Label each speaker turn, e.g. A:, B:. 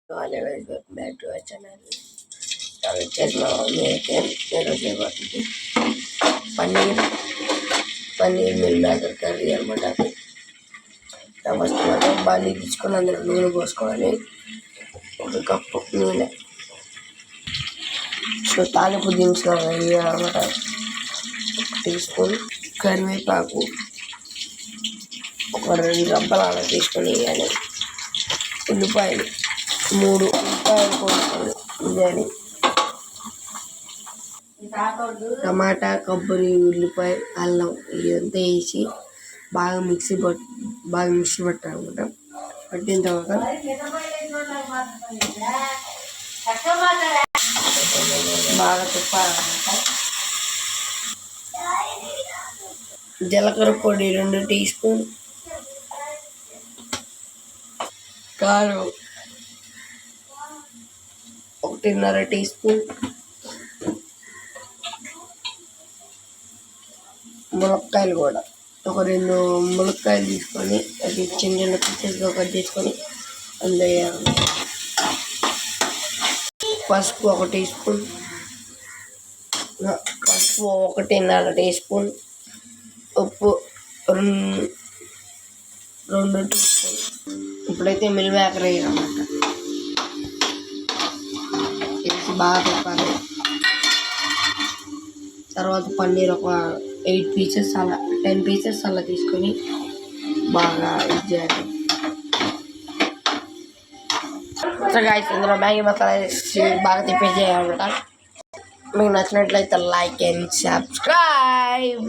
A: Hello guys, welcome back to our channel. వచ్చేసి మా mummy అయితే ఈరోజు అయిపోతుంది పన్నీర్ మిల్ మేకర్ కర్రీ అనమాట. ఫస్ట్ మనం బాగా తీసుకొని అందులో నూనె పోసుకోవాలి. ఒక కప్పు నూనె. సో తాలింపు దినుసులు అనమాట. 1 టీ స్పూన్ కరివేపాకు, ఒక 2 రబ్బలు అలా తీసుకొని వేయాలి. ఉల్లిపాయలు 3 ఉల్లిపాయలు కోసుకోవాలి. టమాటా, కొబ్బరి, ఉల్లిపాయ, అల్లం ఇదంతా వేసి బాగా మిక్సీ పట్టాలన్నమాట. పట్టిన తర్వాత బాగా తిప్పాలన్నమాట. జీలకర్ర పొడి 2 టీ స్పూన్, కారం 1.5 టీ స్పూన్, ములక్కాయలు కూడా ఒక 2 ములక్కాయలు తీసుకొని అది చిన్న చిన్న పీసెస్గా కట్ చేసుకొని అందులో వేయాలి. పసుపు 1 టీ స్పూన్, పసుపు 1.5 టీ స్పూన్, ఉప్పు 2 టీ స్పూన్. ఇప్పుడైతే మిల్ మేకర్ వేయాలన్నమాట. వేసి బాగా తిప్పాలి. తర్వాత పన్నీర్ ఒక 8 పీసెస్ అలా 10 పీసెస్ అలా తీసుకొని బాగా ఇది చేయాలి. సో గైస్, ఇందులో మ్యాగీ మసాలా వేసి బాగా తిప్పేసేయాలన్నమాట. మీకు నచ్చినట్లయితే లైక్ అండ్ సబ్స్క్రైబ్.